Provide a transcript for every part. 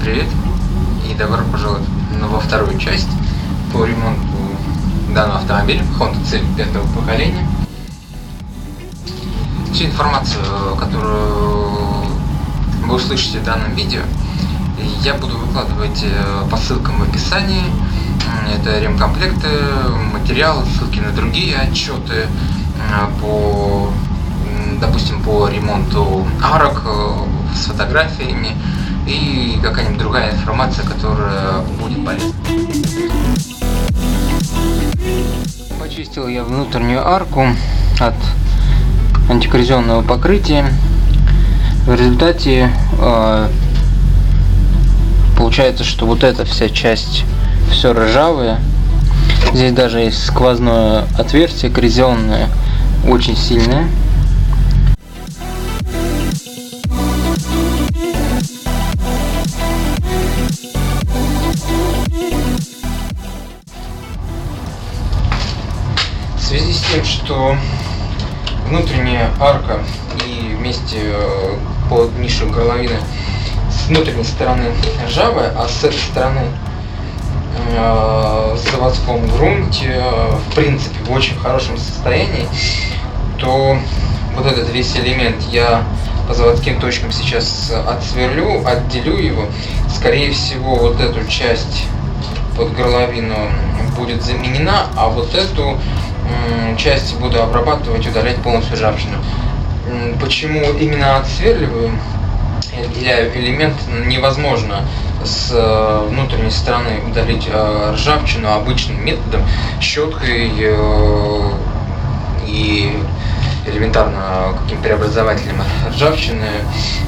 привет и добро пожаловать во вторую часть по ремонту данного автомобиля Honda Civic 5-го поколения. Всю информацию, которую вы услышите в данном видео, я буду выкладывать по ссылкам в описании. Это ремкомплекты, материалы, ссылки на другие отчеты допустим, по ремонту арок с фотографиями и какая-нибудь другая информация, которая будет полезна. Почистил я внутреннюю арку от антикоррозионного покрытия. В результате получается, что вот эта вся часть все ржавая. Здесь даже есть сквозное отверстие коррозионное, очень сильное. В связи с тем, что внутренняя арка и вместе под нишу горловины с внутренней стороны ржавая, а с этой стороны в заводском грунте в принципе в очень хорошем состоянии, то вот этот весь элемент я по заводским точкам сейчас отсверлю, отделю его. Скорее всего, вот эту часть под горловину будет заменена, а вот эту часть буду обрабатывать, удалять полностью ржавчину. Почему именно отсверливаю? Элемент невозможно с внутренней стороны удалить ржавчину обычным методом, щеткой и элементарно каким преобразователем ржавчины.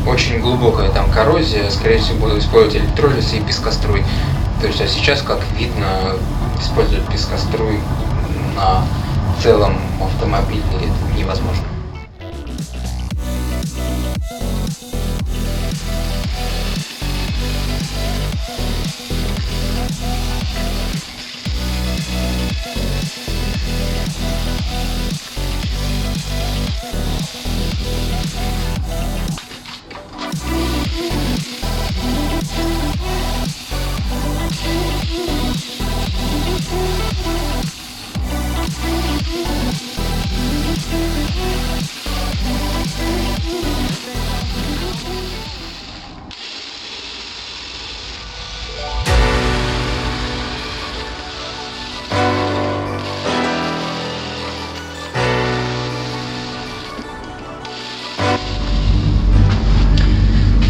Очень глубокая там коррозия, скорее всего буду использовать электролиз и пескоструй. То есть, а сейчас, как видно, использовать пескоструй на целом автомобиле это невозможно.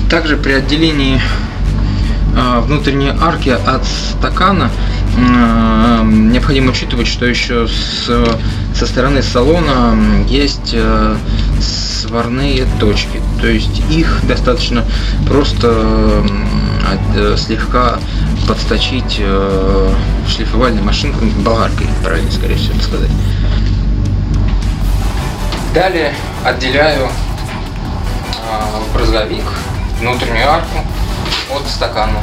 Также при отделении внутренней арки от стакана необходимо учитывать, что еще со стороны салона есть сварные точки. То есть их достаточно просто слегка подсточить шлифовальной машинкой, болгаркой, правильно, скорее всего, это сказать. Далее отделяю брызговик, внутреннюю арку от стакана.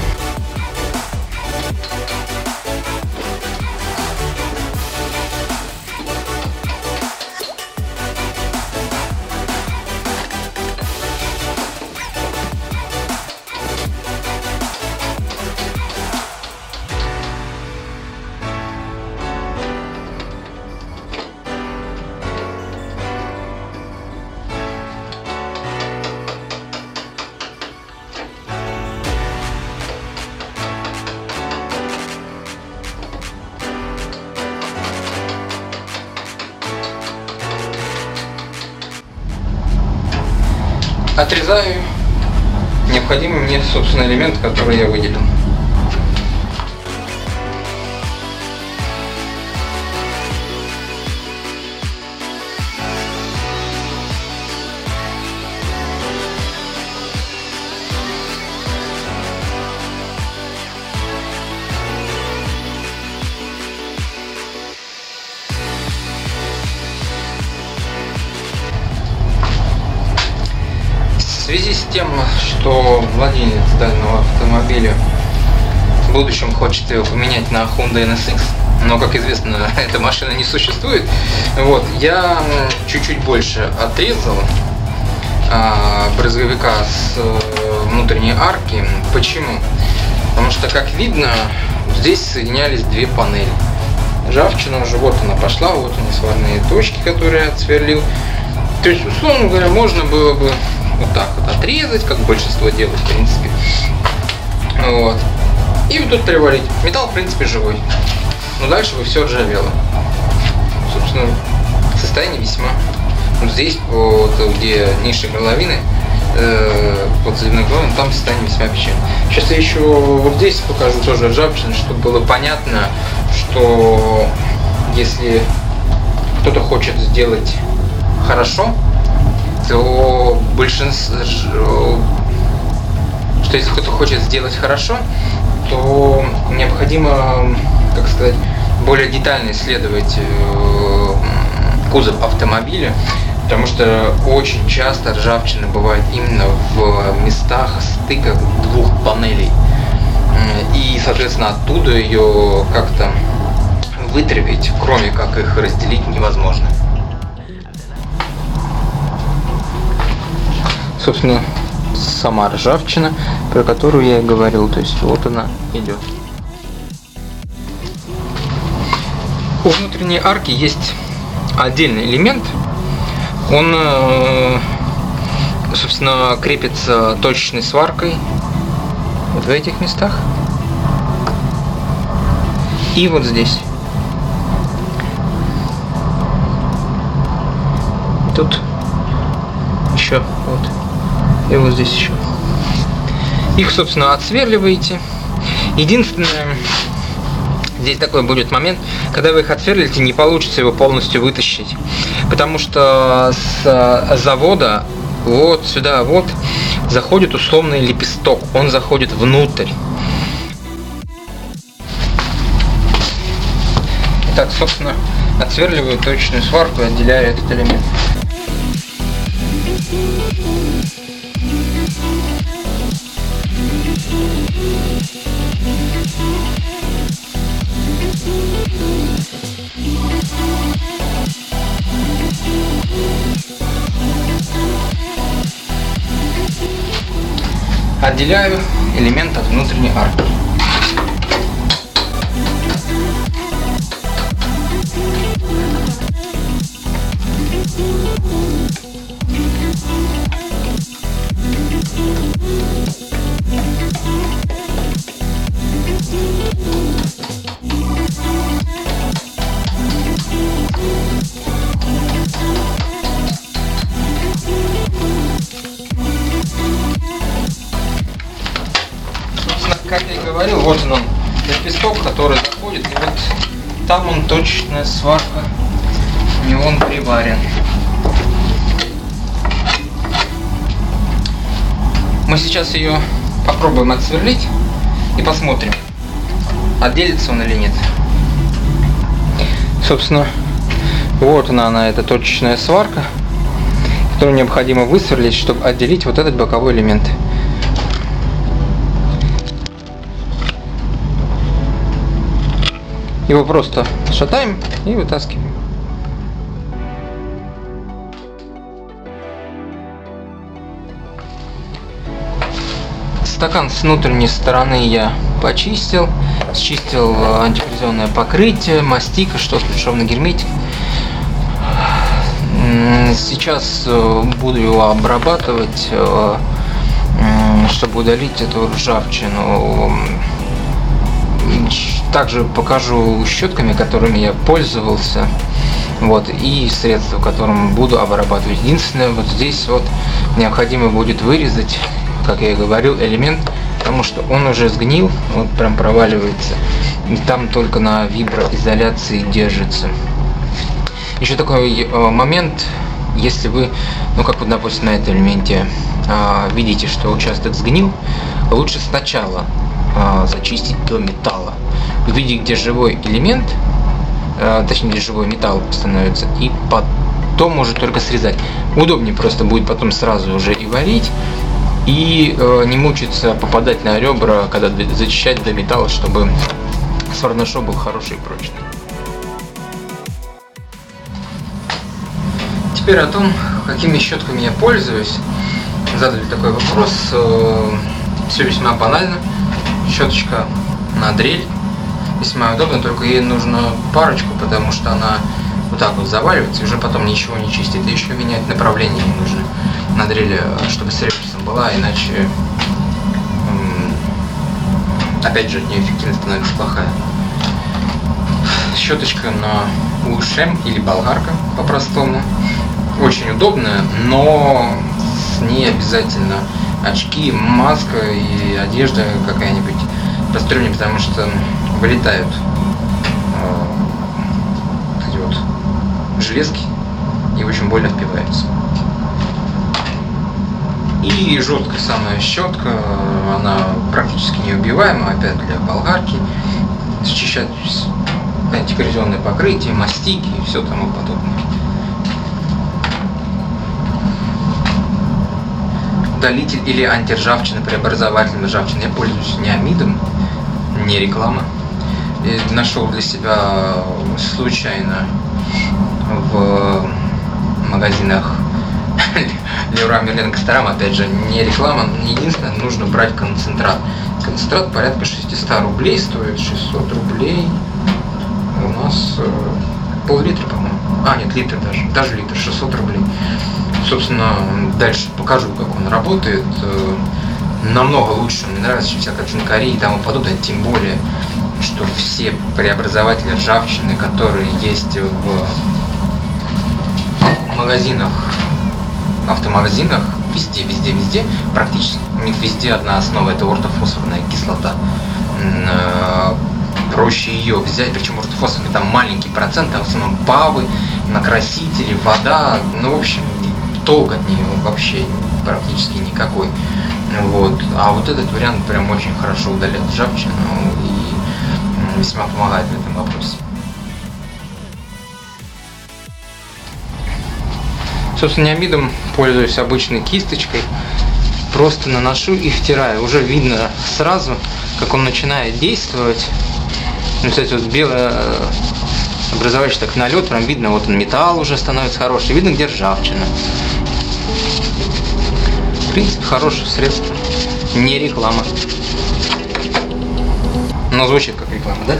Отрезаю необходимый мне, собственно, элемент, который я выделил. В связи с тем, что владелец данного автомобиля в будущем хочет его поменять на Honda NSX, но, как известно, эта машина не существует, вот, я чуть-чуть больше отрезал брызговика с внутренней арки. Почему? Потому что, как видно, здесь соединялись две панели. Ржавчина уже, вот она пошла, вот они сварные точки, которые я отсверлил. То есть, условно говоря, можно было бы вот так вот отрезать, как большинство делает, в принципе. Вот. И вот тут приварить. Металл, в принципе, живой. Но дальше бы все ржавело. Собственно, состояние весьма. Вот здесь, вот, где ниши горловины, под заливной головой, там состояние весьма печально. Сейчас я еще вот здесь покажу тоже ржавчину, чтобы было понятно, что если кто-то хочет сделать хорошо, то большинство, что если кто-то хочет сделать хорошо, то необходимо, как сказать, более детально исследовать кузов автомобиля, потому что очень часто ржавчина бывает именно в местах стыка двух панелей. И, соответственно, оттуда ее как-то вытравить, кроме как их разделить, невозможно. Собственно, сама ржавчина, про которую я и говорил, то есть вот она идет. У внутренней арки есть отдельный элемент. Он, собственно, крепится точечной сваркой вот в этих местах и вот здесь. Тут еще вот. И вот здесь еще. Их, собственно, отсверливаете. Единственное, здесь такой будет момент, когда вы их отсверлите, не получится его полностью вытащить. Потому что с завода вот сюда вот заходит условный лепесток. Он заходит внутрь. Так, собственно, отсверливаю точечную сварку и отделяю этот элемент. Отделяю элемент от внутренней арки. Как я и говорил, вот он лепесток, который заходит, и вот там он точечная сварка, у него он приварен. Мы сейчас ее попробуем отсверлить и посмотрим, отделится он или нет. Собственно, вот она, эта точечная сварка, которую необходимо высверлить, чтобы отделить вот этот боковой элемент. Его просто шатаем и вытаскиваем. Стакан с внутренней стороны я почистил, счистил антикоррозионное покрытие, мастика, бесшовный герметик. Сейчас буду его обрабатывать, чтобы удалить эту ржавчину. Также покажу щетками, которыми я пользовался, вот, и средства, которым буду обрабатывать. Единственное, вот здесь вот необходимо будет вырезать, как я и говорил, элемент, потому что он уже сгнил, вот прям проваливается, и там только на виброизоляции держится. Еще такой момент, если вы, ну как вот допустим на этом элементе, видите, что участок сгнил, лучше сначала зачистить до металла. Увидеть, где живой элемент, точнее, где живой металл становится, и потом уже только срезать. Удобнее просто будет потом сразу уже и варить, и не мучиться попадать на ребра, когда зачищать до металла, чтобы сварной шов был хороший и прочный. Теперь о том, какими щетками я пользуюсь? Задали такой вопрос. Все весьма банально. Щеточка на дрель. Весьма удобно, только ей нужно парочку, потому что она вот так вот заваливается и уже потом ничего не чистит. И еще менять направление не нужно на дрели, чтобы с реверсом была, иначе опять же от нее эффективность становится плохая. Щеточка на УШМ или болгарка по-простому. Очень удобная, но с ней обязательно очки, маска и одежда какая-нибудь посторонняя, потому что вылетают эти вот железки и очень больно впиваются. И жесткая самая щетка, она практически неубиваема, опять для болгарки. Счищать антикоррозионное покрытие, мастики и все тому подобное. Удалитель или антиржавчина, преобразователь ржавчины. Я пользуюсь неамидом, не реклама. И нашел для себя случайно в магазинах Леруа Мерлен Косторам, опять же, не реклама, единственное, нужно брать концентрат. Концентрат порядка 600 рублей стоит, 600 рублей. У нас пол-литра, по-моему. Нет, литр даже литр, 600 рублей. Собственно, дальше покажу, как он работает. Намного лучше, мне нравится, чем всякая цинкария и тому подобное, тем более, что все преобразователи ржавчины, которые есть в магазинах, автомагазинах, везде, практически у них везде одна основа, это ортофосфорная кислота. Проще ее взять, причем ортофосфорный там маленький процент, там в основном ПАВы, накрасители, вода, ну в общем толк от нее вообще практически никакой. Вот. А вот этот вариант прям очень хорошо удаляет ржавчину и весьма помогает в этом вопросе. Собственно, неамидом пользуюсь обычной кисточкой, просто наношу и втираю. Уже видно сразу, как он начинает действовать. Ну, кстати, вот белый образовавший так налет, прям видно, вот он, металл уже становится хороший, видно, где ржавчина. В принципе, хорошее средство, не реклама. Но звучит как реклама, да?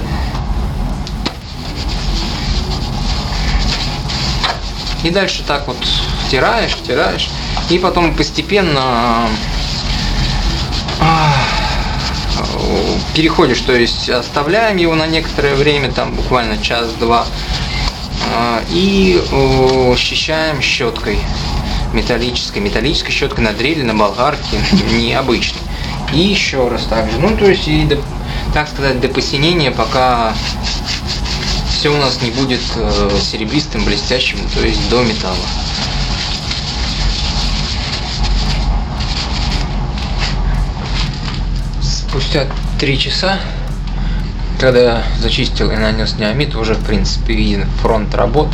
И дальше так вот втираешь, и потом постепенно переходишь, то есть оставляем его на некоторое время, там буквально час-два, и счищаем щеткой металлической щеткой на дрели, на болгарке, необычной. И еще раз также, ну то есть и так сказать до посинения, пока все у нас не будет серебристым, блестящим, то есть до металла. Спустя 3 часа, когда я зачистил и нанес неамид, уже в принципе виден фронт работ.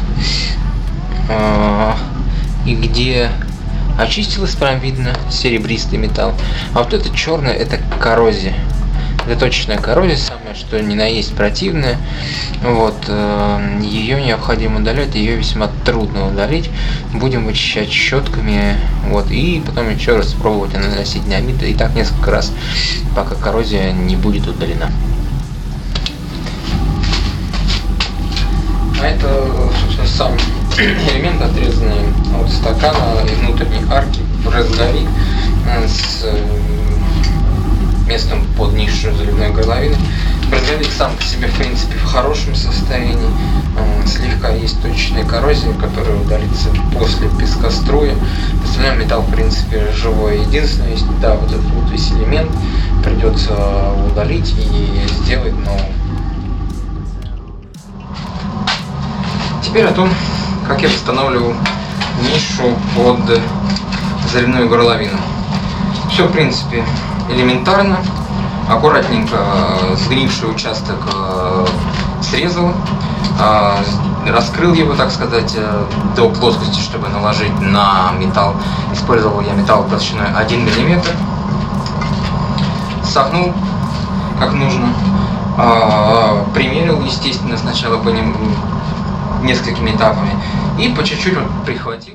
И где очистилось, прям видно серебристый металл. А вот это черное, это коррозия. Это точечная коррозия, самое что ни на есть противная. Вот, ее необходимо удалять, ее весьма трудно удалить. Будем вычищать щетками, вот, и потом еще раз пробовать наносить неамид, и так несколько раз, пока коррозия не будет удалена. А это, собственно, сам элемент, отрезанный от стакана и внутренней арки, брызговик с местом под низшую заливной горловины. Брызговик сам по себе, в принципе, в хорошем состоянии. Слегка есть точечная коррозия, которая удалится после пескоструя. Остальной металл, в принципе, живой. Единственное, есть, да, вот этот вот весь элемент придется удалить и сделать новый. Теперь о том, как я восстанавливал нишу под заливную горловину. Все, в принципе, элементарно. Аккуратненько сгнивший участок срезал, раскрыл его, так сказать, до плоскости, чтобы наложить на металл. Использовал я металл толщиной 1 мм. Согнул как нужно. Примерил, естественно, сначала по нему несколькими этапами. И по чуть-чуть вот прихватил.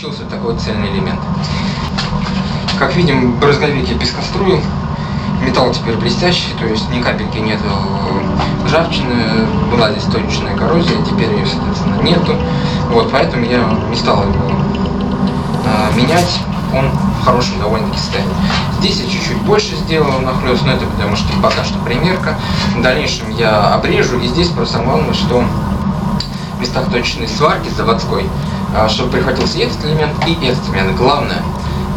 получился такой цельный элемент. Как видим, брызговик я пескоструил. Металл теперь блестящий, то есть ни капельки нету ржавчины. Была здесь точечная коррозия, теперь ее, соответственно, нету. Вот, поэтому я не стал его менять. Он в хорошем довольно-таки состоянии. Здесь я чуть-чуть больше сделал нахлёст, но это потому что пока что примерка. В дальнейшем я обрежу, и здесь просто главное, что в местах точечной сварки заводской, чтобы прихватился и этот элемент, и этот элемент. Главное,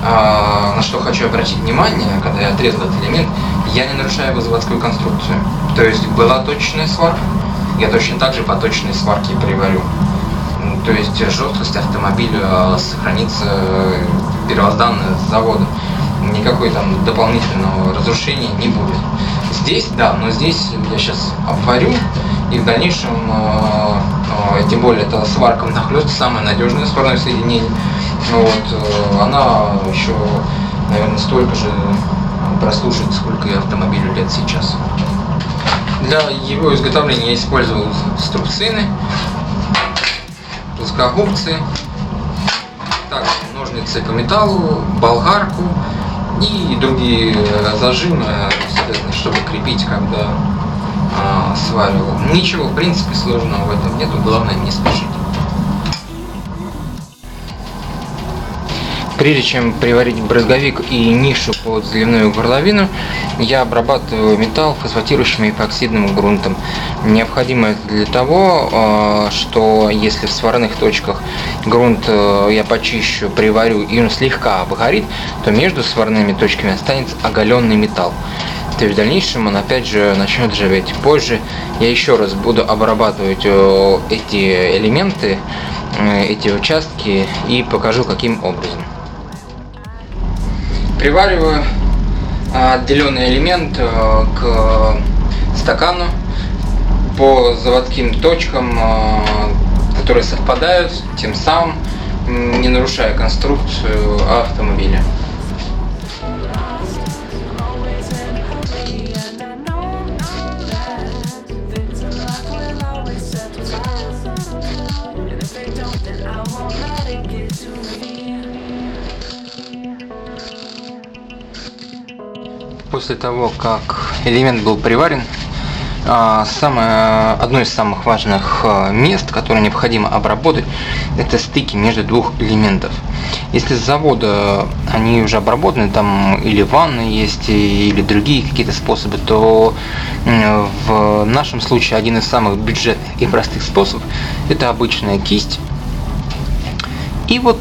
на что хочу обратить внимание, когда я отрезал этот элемент, я не нарушаю его заводскую конструкцию. То есть была точечная сварка, я точно так же по точечной сварке приварю. То есть жесткость автомобиля сохранится первозданная с завода. Никакой там дополнительного разрушения не будет. Здесь, да, но здесь я сейчас обварю, и в дальнейшем, тем более это сварка внахлёст, самое надежное сварное соединение. Вот, она еще, наверное, столько же прослужит, сколько и автомобилю лет сейчас. Для его изготовления я использовал струбцины, плоскогубцы, также ножницы по металлу, болгарку и другие зажимы, соответственно, чтобы крепить, когда сваривал. Ничего, в принципе, сложного в этом нету, главное не спешить. Прежде чем приварить брызговик и нишу под заливную горловину, я обрабатываю металл фосфатирующим эпоксидным грунтом. Необходимо это для того, что если в сварных точках грунт я почищу, приварю и он слегка обгорит, то между сварными точками останется оголенный металл. То есть в дальнейшем он опять же начнет ржаветь. Позже я еще раз буду обрабатывать эти элементы, эти участки и покажу, каким образом. Привариваю отделенный элемент к стакану по заводским точкам, которые совпадают, тем самым не нарушая конструкцию автомобиля. После того, как элемент был приварен, одно из самых важных мест, которое необходимо обработать, это стыки между двух элементов. Если с завода они уже обработаны, там или ванны есть, или другие какие-то способы, то в нашем случае один из самых бюджетных и простых способов – это обычная кисть. И вот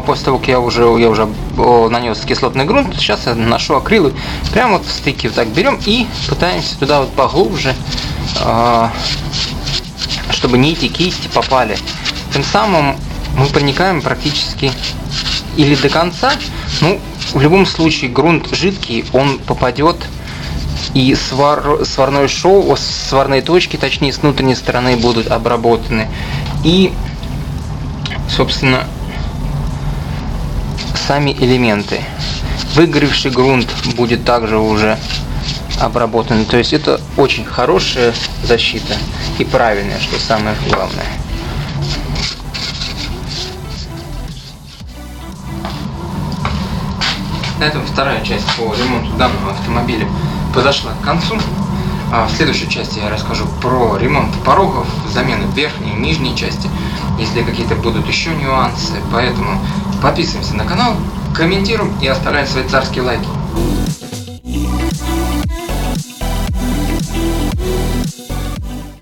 после того, как я уже нанес кислотный грунт, сейчас я наношу акрилы прямо вот в стыке, вот так берем и пытаемся туда вот поглубже, чтобы нити кисти попали. Тем самым мы проникаем практически или до конца, ну, в любом случае грунт жидкий, он попадет, и сварное шоу, сварные точки, точнее, с внутренней стороны будут обработаны. И, собственно, сами элементы. Выгоревший грунт будет также уже обработан. То есть это очень хорошая защита и правильная, что самое главное. На этом вторая часть по ремонту данного автомобиля подошла к концу. В следующей части я расскажу про ремонт порогов, замену верхней и нижней части, если какие-то будут еще нюансы. Поэтому подписываемся на канал, комментируем и оставляем свои царские лайки.